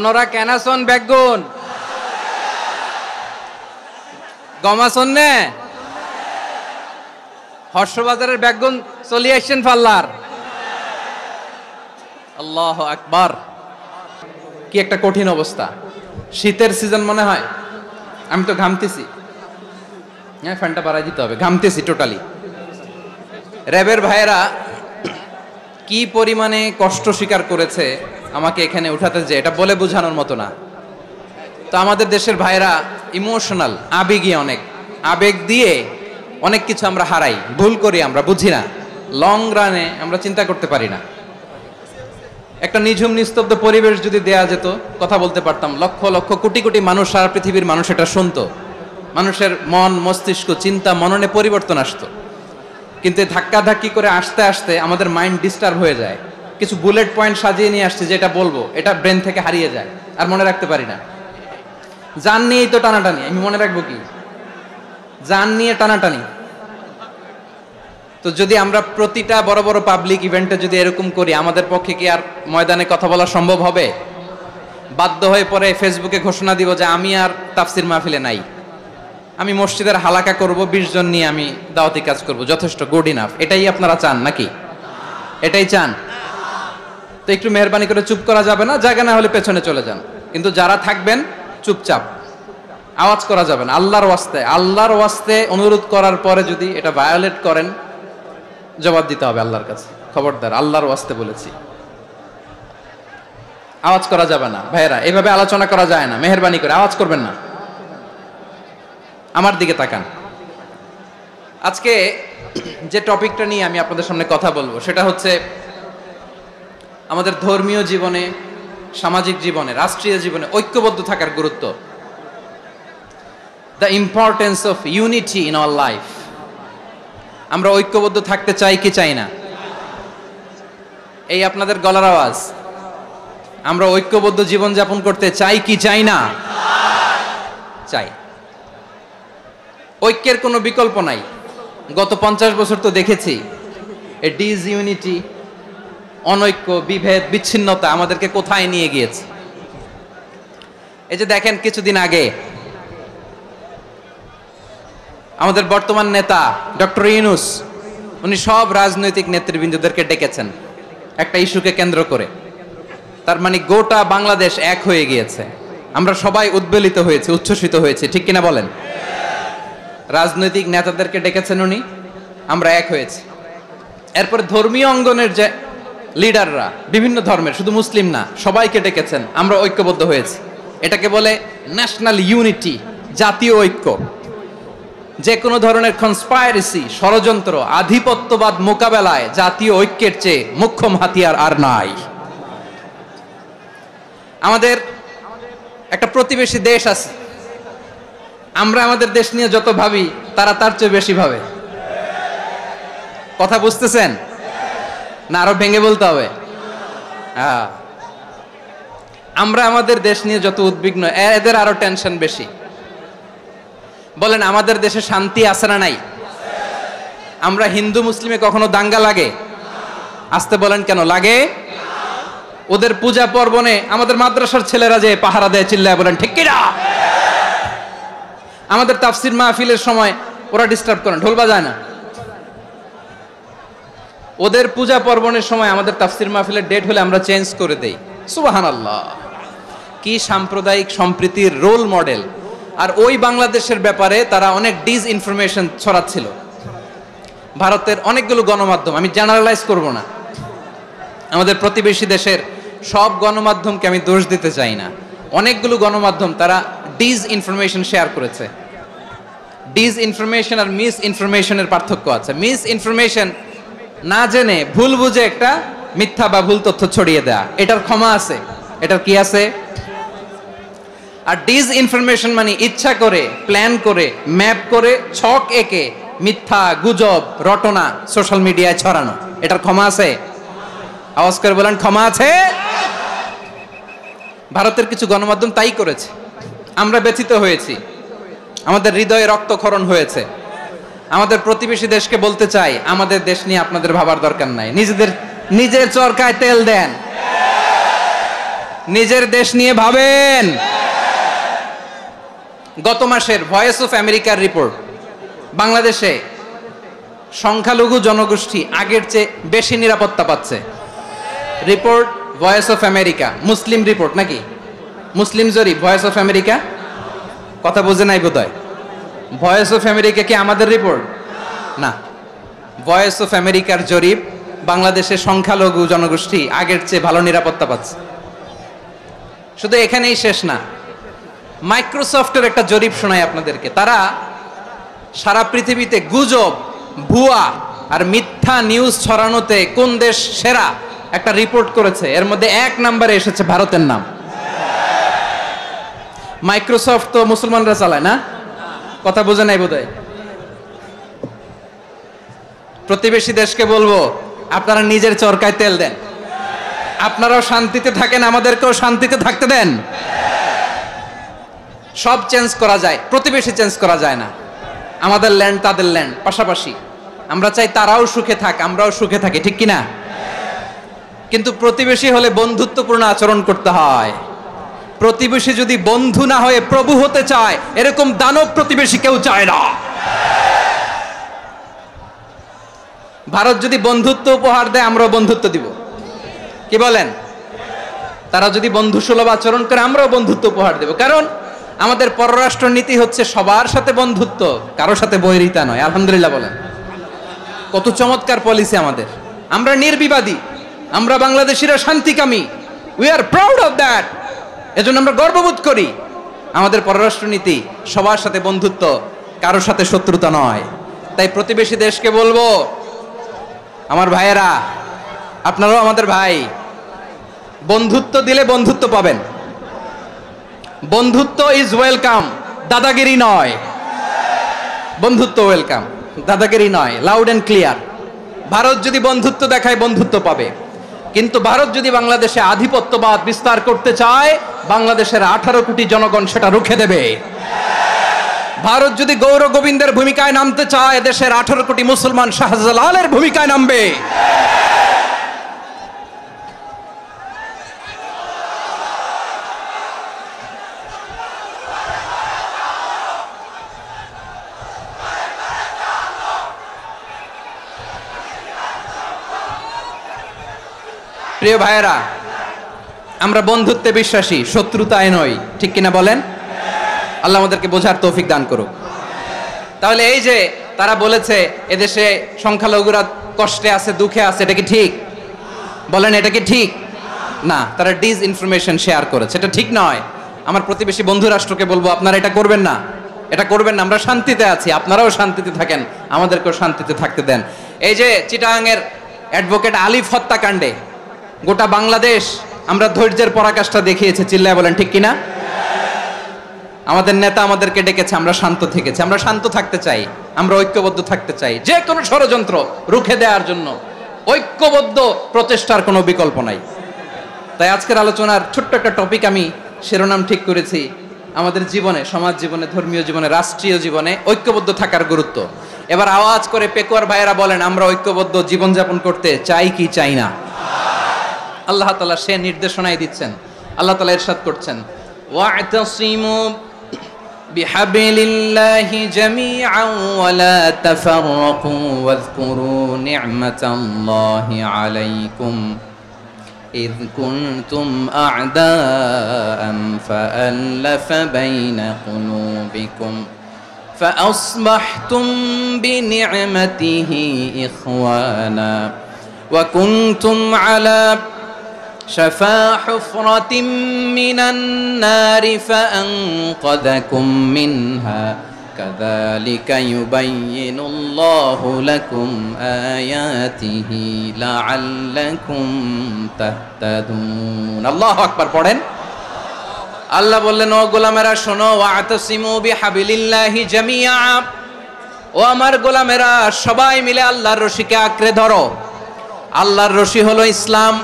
আপনারা কেন আছেন বেগুন গম আছেন না হর্ষবাজারের বেগুন চলে আসছেন পাল্লার আল্লাহু আকবার। কি একটা কঠিন অবস্থা, শীতের সিজন মনে হয়। আমি তো ঘামতেছি, হ্যাঁ ফ্যানটা বাড়াই দিতে হবে, ঘামতেছি টোটালি। র্যাবের ভাইয়েরা কি পরিমাণে কষ্ট স্বীকার করেছে আমাকে এখানে উঠাতে, যে এটা বলে বোঝানোর মতো না। তো আমাদের দেশের ভাইরা ইমোশনাল, আবেগী, অনেক আবেগ দিয়ে অনেক কিছু আমরা হারাই, ভুল করি, আমরা বুঝি না, লং রানে আমরা চিন্তা করতে পারি না। একটা নিঝুম নিস্তব্ধ পরিবেশ যদি দেয়া যেত, কথা বলতে পারতাম, লক্ষ লক্ষ কোটি কোটি মানুষ, সারা পৃথিবীর মানুষ এটা শুনতো, মানুষের মন মস্তিষ্ক চিন্তা মননে পরিবর্তন আসতো। কিন্তু ধাক্কা ধাক্কি করে আসতে আসতে আমাদের মাইন্ড ডিস্টার্ব হয়ে যায়। কিছু বুলেট পয়েন্ট সাজিয়ে নিয়ে আসছে, যেটা বলবো এটা ব্রেন থেকে হারিয়ে যায়, আর মনে রাখতে পারি না। জান নিয়েই তো টানাটানি, আমি মনে রাখবো কি? জান নিয়ে টানাটানি। তো যদি আমরা প্রতিটা বড় বড় পাবলিক ইভেন্টে যদি এরকম করি, আমাদের পক্ষে কি আর ময়দানে কথা বলা সম্ভব হবে? বাধ্য হয়ে পরে ফেসবুকে ঘোষণা দিব যে আমি আর তাফসির মাহফিলে নাই, আমি মসজিদের হালাকা করব, 20 জন নিয়ে আমি দাওয়াতি কাজ করব, যথেষ্ট, গুড ইনাফ। এটাই আপনারা চান নাকি? এটাই চান? তো একটু মেহরবানি করে চুপ করা যাবে না? জায়গা না হলে পেছনে চলে যান, কিন্তু যারা থাকবেন চুপচাপ, আওয়াজ করা যাবে না। আল্লাহর ওয়াস্তে অনুরোধ করার পরে যদি এটা ভায়োলেট করেন, জবাব দিতে হবে আল্লাহর কাছে। খবরদার, আল্লাহর ওয়াস্তে বলেছি, আওয়াজ করা যাবে না। ভাইয়েরা, এভাবে আলোচনা করা যায় না, মেহরবানি করে আওয়াজ করবেন না। আমার দিকে তাকান। আজকে যে টপিকটা নিয়ে আমি আপনাদের সামনে কথা বলবো, সেটা হচ্ছে আমাদের ধর্মীয় জীবনে, সামাজিক জীবনে, রাষ্ট্রীয় জীবনে ঐক্যবদ্ধ থাকার গুরুত্ব। The importance of unity in our life. আমরা ঐক্যবদ্ধ থাকতে চাই কি চাই না? এই আপনাদের গলার আওয়াজ। আমরা ঐক্যবদ্ধ জীবন যাপন করতে চাই কি চাই না? চাই। ঐক্যের কোনো বিকল্প নাই। গত 50 বছর তো দেখেছি এই ডিসইউনিটি, অনৈক্য, বিভেদ, বিচ্ছিন্নতা আমাদেরকে কোথায় নিয়ে গিয়েছে। এই যে দেখেন, কিছুদিন আগে আমাদের বর্তমান নেতা ডক্টর ইউনূস, উনি সব রাজনৈতিক নেতৃবৃন্দদেরকে ডেকেছেন একটা ইস্যুকে কেন্দ্র করে। তার মানে গোটা বাংলাদেশ এক হয়ে গিয়েছে। আমরা সবাই উদ্বেলিত হয়েছে, উচ্ছ্বসিত হয়েছে, ঠিক কিনা বলেন? রাজনৈতিক নেতাদেরকে ডেকেছেন উনি, আমরা এক হয়েছি। এরপরে ধর্মীয় অঙ্গনের যে লিডাররা, বিভিন্ন ধর্মের, শুধু মুসলিম না, সবাইকে ডেকেছেন, আমরা ঐক্যবদ্ধ হয়েছি। এটাকে বলে ন্যাশনাল ইউনিটি, জাতীয় ঐক্য। যে কোনো ধরনের কনস্পাইরেসি, ষড়যন্ত্র, আধিপত্যবাদ মোকাবেলায় জাতীয় ঐক্যের চেয়ে মুখ্য হাতিয়ার আর নাই। আমাদের একটা প্রতিবেশী দেশ আছে, আমরা আমাদের দেশ নিয়ে যত ভাবি, তারা তার চেয়ে বেশি ভাবে। কথা বুঝতেছেন না? আরো ভেঙে বলতে হবে। আমরা আমাদের দেশ নিয়ে যত উদ্বিগ্ন, এদের আরো টেনশন বেশি। বলেন, আমাদের দেশে শান্তি আছে না নাই? আমরা হিন্দু মুসলিমে কখনো দাঙ্গা লাগে? আসতে বলেন, কেন লাগে? ওদের পূজা পার্বণে আমাদের মাদ্রাসার ছেলেরা যে পাহারা দেয়, চিল্লায় বলেন ঠিক কিনা? আমাদের তাফসির মাহফিলের সময় ওরা ডিস্টার্ব করেন, ঢোল বাজায় না। ওদের পূজা পার্বণের সময় আমাদের তাফসির মাহফিলের ডেট হলে আমরা চেঞ্জ করে দেই। সুবহানাল্লাহ! কি সাম্প্রদায়িক সম্প্রীতির রোল মডেল। আর ওই বাংলাদেশের ব্যাপারে তারা অনেক ডিসইনফরমেশন ছড়াচ্ছিল। ভারতের অনেকগুলো গণমাধ্যম, আমি জেনারেলাইজ করব না, আমাদের প্রতিবেশী দেশের সব গণমাধ্যমকে আমি দোষ দিতে চাই না, অনেকগুলো গণমাধ্যম তারা ডিসইনফরমেশন শেয়ার করেছে। ডিসইনফরমেশন আর মিস ইনফরমেশনের পার্থক্য আছে। মিস ইনফরমেশন না জেনে ভুল বুঝে একটা মিথ্যা বা ভুল তথ্য ছড়িয়ে দেয়া, এটার ক্ষমা আছে, এটার কি আছে? আর ডিসইনফরমেশন মানে ইচ্ছা করে, প্ল্যান করে, ম্যাপ করে, ছক এঁকে মিথ্যা, গুজব, রটনা সোশ্যাল মিডিয়ায় ছড়ানো, এটার ক্ষমা আছে? আওয়াজ করে বলেন, ক্ষমা আছে? ভারতের কিছু গণমাধ্যম তাই করেছে। আমরা ব্যথিত হয়েছি, আমাদের হৃদয়ে রক্তক্ষরণ হয়েছে। আমাদের প্রতিবেশী দেশকে বলতে চাই, আমাদের দেশ নিয়ে আপনাদের ভাবার দরকার নাই, নিজের চরকায় তেল দেন। নিজের দেশ নিয়ে ভাবেন। গত মাসের ভয়েস অফ আমেরিকার রিপোর্ট, বাংলাদেশে সংখ্যালঘু জনগোষ্ঠী আগের চেয়ে বেশি নিরাপত্তা পাচ্ছে। Report voice of America, Muslim report নাকি? মুসলিম জরিপ, ভয়েস অফ আমেরিকা। কথা বোঝে নাই বোধহয়। ভয়েস অফ আমেরিকা কি আমাদের রিপোর্ট না? ভয়েস অফ আমেরিকার জরিপ, বাংলাদেশের সংখ্যালঘু জনগোষ্ঠী আগের চেয়ে ভালো নিরাপত্তা পাচ্ছে। শুধু এখানেই শেষ না, মাইক্রোসফটের একটা জরিপ শোনাই আপনাদেরকে। তারা সারা পৃথিবীতে গুজব, ভুয়া আর মিথ্যা নিউজ ছড়ানোতে কোন দেশ সেরা একটা রিপোর্ট করেছে। এর মধ্যে 1 নম্বরে এসেছে ভারতের নাম। মাইক্রোসফট তো মুসলমানরা চালায় না? কথা বোঝে নাই বোধহয়। প্রতিবেশী দেশকে বলবো, আপনারা নিজের চরকায় তেল দেন, আপনারাও শান্তিতে থাকেন, আমাদেরকেও শান্তিতে থাকতে দেন। সব চেঞ্জ করা যায়, প্রতিবেশী চেঞ্জ করা যায় না। আমাদের ল্যান্ড তাদের ল্যান্ড, পাশাপাশি। আমরা চাই তারাও সুখে থাক, আমরাও সুখে থাকি, ঠিক কিনা? কিন্তু প্রতিবেশী হলে বন্ধুত্বপূর্ণ আচরণ করতে হয়। প্রতিবেশী যদি বন্ধু না হয়ে প্রভু হতে চায়, এরকম দানব প্রতিবেশী কেউ চায় না। ভারত যদি বন্ধুত্ব উপহার দেয়, আমরাও বন্ধুত্ব দিব, কি বলেন? তারা যদি বন্ধুসুলভ আচরণ করে, আমরাও বন্ধুত্ব উপহার দেব। কারণ আমাদের পররাষ্ট্র নীতি হচ্ছে সবার সাথে বন্ধুত্ব, কারোর সাথে বৈরিতা নয়। আলহামদুলিল্লাহ বলেন, কত চমৎকার পলিসি আমাদের। আমরা নির্বিবাদী, আমরা বাংলাদেশিরা শান্তিকামী। We are proud of that. এজন্য আমরা গর্ববোধ করি। আমাদের পররাষ্ট্র নীতি সবার সাথে বন্ধুত্ব, কারোর সাথে শত্রুতা নয়। তাই প্রতিবেশী দেশকে বলবো, আমার ভাইয়েরা, আপনারাও আমাদের ভাই। বন্ধুত্ব দিলে বন্ধুত্ব পাবেন। বন্ধুত্ব ইজ ওয়েলকাম, দাদাগিরি নয়। বন্ধুত্ব ওয়েলকাম, দাদাগিরি নয়। Loud and clear. ভারত যদি বন্ধুত্ব দেখায়, বন্ধুত্ব পাবে। কিন্তু ভারত যদি বাংলাদেশে আধিপত্যবাদ বিস্তার করতে চায়, বাংলাদেশের 18 কোটি জনগণ সেটা রুখে দেবে। ভারত যদি গৌর গোবিন্দের ভূমিকায় নামতে চায়, দেশের 18 কোটি মুসলমান শাহজালালের ভূমিকায় নামবে। প্রিয় ভাইয়েরা, আমরা বন্ধুত্বে বিশ্বাসী, শত্রুতায় নই, ঠিক কিনা বলেন? আল্লাহ আমাদেরকে বোঝার তৌফিক দান করুক। তাহলে এই যে তারা বলেছে এদেশে সংখ্যালঘুরা কষ্টে আছে, দুঃখে আছে, এটা কি ঠিক? বলেন, এটা কি ঠিক? না, তারা ডিস ইনফরমেশন শেয়ার করেছে, এটা ঠিক নয়। আমার প্রতিবেশী বন্ধু রাষ্ট্রকে বলবো, আপনারা এটা করবেন না, এটা করবেন না। আমরা শান্তিতে আছি, আপনারাও শান্তিতে থাকেন, আমাদেরকেও শান্তিতে থাকতে দেন। এই যে চিটাগাংয়ের অ্যাডভোকেট আলিফ হত্যাকাণ্ডে গোটা বাংলাদেশ আমরা ধৈর্যের পরাকাষ্ঠা দেখিয়েছে, চিল্লায় বলেন ঠিক কিনা? আমাদের নেতা আমাদেরকে ডেকেছে, আমরা শান্ত থেকেছি। আমরা শান্ত থাকতে চাই, আমরা ঐক্যবদ্ধ থাকতে চাই। যে কোনো ষড়যন্ত্র রুখে দেওয়ার জন্য ঐক্যবদ্ধ প্রচেষ্টার কোনো বিকল্প নাই। তাই আজকের আলোচনার ছোট্ট একটা টপিক আমি শিরোনাম ঠিক করেছি, আমাদের জীবনে, সমাজ জীবনে, ধর্মীয় জীবনে, রাষ্ট্রীয় জীবনে ঐক্যবদ্ধ থাকার গুরুত্ব। এবার আওয়াজ করে পেকুয়ার ভাইয়েরা বলেন, আমরা ঐক্যবদ্ধ জীবনযাপন করতে চাই কি চাই না? আল্লাহ তাআলা সে নির্দেশনাই দিচ্ছেন। আল্লাহ তাআলা ইরশাদ করছেন, ওয়া'তাসিমু বিহাবলিল্লাহি জামিআন ওয়া লা তাফাররাকু ওয়াযকুরু নি'মাতাল্লাহি আলাইকুম إذ كنتم أعداء فألف بين قلوبكم فأصبحتم بنعمته إخوانا وكنتم على شفا حفرة من النار فأنقذكم منها كذلك يبين الله لكم آياته لعلكم تهتدون الله أكبر পড়েন। আল্লাহ বললেন, ও গোলামেরা শোনো, ওয়া'তাসিমু বিহাবিলিল্লাহি জামিআ, ও আমার গোলামেরা সবাই মিলে আল্লাহর রশিকে আঁকড়ে ধরো। আল্লাহর রশি হলো ইসলাম,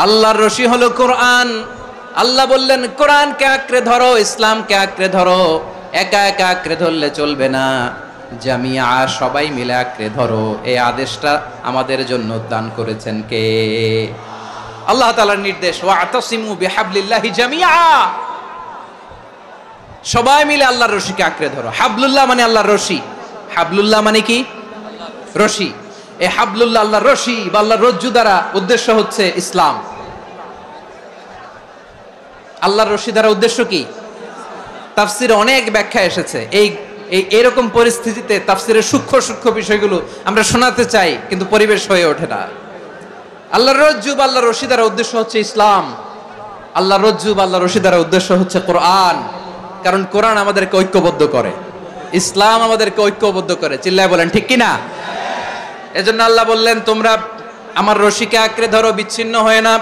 আল্লাহর রশি হলো কোরআন। আল্লাহ বললেন, কোরআনকে আঁকড়ে ধরো, ইসলামকে আঁকড়ে ধরো। একা একা আঁকড়ে ধরলে চলবে না, জামিয়া, সবাই মিলে আঁকড়ে ধরো। এই আদেশটা আমাদের জন্য দান করেছেন কে? আল্লাহ তাআলার নির্দেশ, ওয়াতাসিমু বিহাবলিল্লাহি জামিআ, সবাই মিলে আল্লাহর রশিকে আঁকড়ে ধরো। হাবলুল্লাহ মানে আল্লাহর রশি, হাবলুল্লাহ মানে কি? রশি। এই হাবলুল্লাহ আল্লাহর রশি বা আল্লাহর রজ্জু দ্বারা উদ্দেশ্য হচ্ছে ইসলাম। আল্লাহর রশি দ্বারা উদ্দেশ্য কি? তাফসিরে অনেক ব্যাখ্যা এসেছে। এরকম পরিস্থিতিতে তাফসিরের সূক্ষ্ম সূক্ষ্ম বিষয়গুলো আমরা শোনাতে চাই, কিন্তু পরিবেশ হয়ে ওঠে না। আল্লাহর রজ্জু বা আল্লাহর রশি দ্বারা উদ্দেশ্য হচ্ছে ইসলাম। আল্লাহর রজ্জু বা আল্লাহর রশি দ্বারা উদ্দেশ্য হচ্ছে কোরআন, কারণ কোরআন আমাদেরকে ঐক্যবদ্ধ করে, ইসলাম আমাদেরকে ঐক্যবদ্ধ করে। চিল্লায় বলেন ঠিক কিনা? এজন্য আল্লাহ বললেন, তোমরা আমার রশিকে আঁকড়ে ধরো, বিচ্ছিন্ন হয়ে না।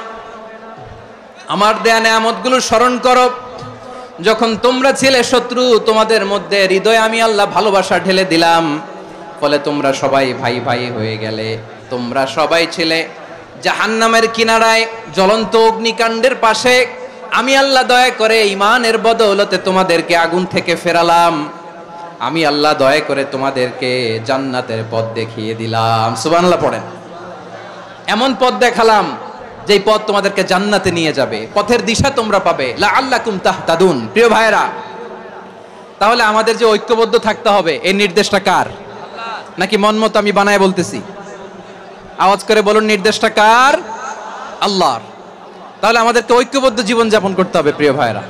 আমার দেয়া নেয়ামতগুলো স্মরণ করো। যখন তোমরা ছিলে শত্রু, তোমাদের মধ্যে হৃদয়ে আমি আল্লাহ ভালোবাসা ঢেলে দিলাম, ফলে তোমরা সবাই ভাই ভাই হয়ে গেলে। তোমরা সবাই ছিলে জাহান্নামের কিনারায়, জ্বলন্ত অগ্নিকাণ্ডের পাশে। আমি আল্লাহ দয়া করে ঈমানের বদৌলতে তোমাদেরকে আগুন থেকে ফেরালাম। আমি আল্লাহ দয়া করে তোমাদেরকে জান্নাতের পথ দেখিয়ে দিলাম। সুবহানাল্লাহ পড়েন। এমন পথ দেখালাম যেই পথ তোমাদেরকে জান্নাতে নিয়ে যাবে, পথের দিশা তোমরা পাবে। লাআল্লাকুম তাহতাদুন। প্রিয় ভাইরা, তাহলে আমাদের যে ঐক্যবদ্ধ থাকতে হবে, এই নির্দেশটা কার? নাকি মন মতো আমি বানায় বলতেছি? আওয়াজ করে বলুন, নির্দেশটা কার? আল্লাহর। তাহলে আমাদেরকে ঐক্যবদ্ধ জীবন যাপন করতে হবে। প্রিয় ভাইরা,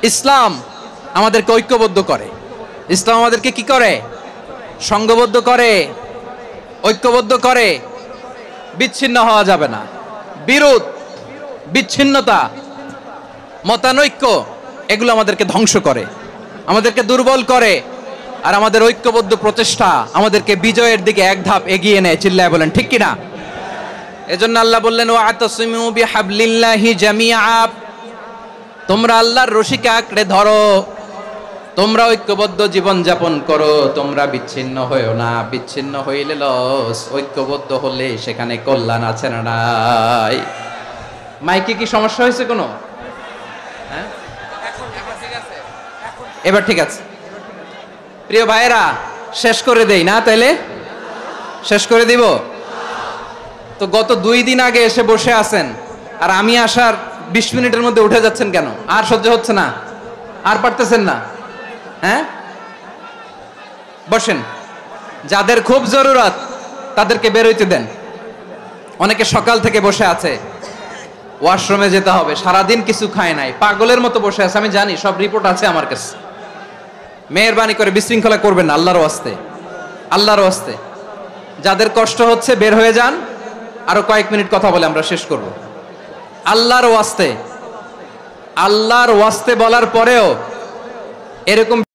ইসলাম আমাদেরকে ঐক্যবদ্ধ করে। ইসলাম আমাদেরকে কি করে? সংঘবদ্ধ করে, ঐক্যবদ্ধ করে। বিচ্ছিন্ন হওয়া যাবে না। বিরোধ, বিচ্ছিন্নতা, মতানৈক্য, এগুলো আমাদেরকে ধ্বংস করে, আমাদেরকে দুর্বল করে। আর আমাদের ঐক্যবদ্ধ প্রচেষ্টা আমাদেরকে বিজয়ের দিকে এক ধাপ এগিয়ে নেয়। চিল্লায় বলেন ঠিক কিনা? এজন্য আল্লাহ বললেন, ওয়াতাসিমু বিহাবলিল্লাহি জামিআ, তোমরা আল্লাহর রশিকে আঁকড়ে ধরো, তোমরা ঐক্যবদ্ধ জীবন যাপন করো, তোমরা বিচ্ছিন্ন হয়েও না। বিচ্ছিন্ন হইলে লস, ঐক্যবদ্ধ হলে সেখানে কল্যাণ আছে না নাই? মাইকে কি সমস্যা হয়েছে কোনো? হ্যাঁ, এবার ঠিক আছে। প্রিয় ভাইয়েরা, শেষ করে দেই না? তাইলে শেষ করে দিব তো। গত 2 দিন আগে এসে বসে আছেন, আর আমি আসার 20 মিনিটের মধ্যে উঠে যাচ্ছেন কেন? আর সহ্য হচ্ছে না? আর পারতেছেন না? হ্যাঁ, বসেন। যাদের খুব জরুরত তাদেরকে বের হইতে দেন। অনেকে সকাল থেকে বসে আছে, ওয়াশরুমে যেতে হবে, সারাদিন কিছু খায় নাই, পাগলের মতো বসে আছে। আমি জানি, সব রিপোর্ট আছে আমার কাছে। মেহেরবানি করে বিশৃঙ্খলা করবেন না, আল্লাহর ওয়াস্তে, আল্লাহর ওয়াস্তে। যাদের কষ্ট হচ্ছে বের হয়ে যান। আরো কয়েক মিনিট কথা বলে আমরা শেষ করব। আল্লাহর ওয়াস্তে, আল্লাহর ওয়াস্তে বলার পরেও এরকম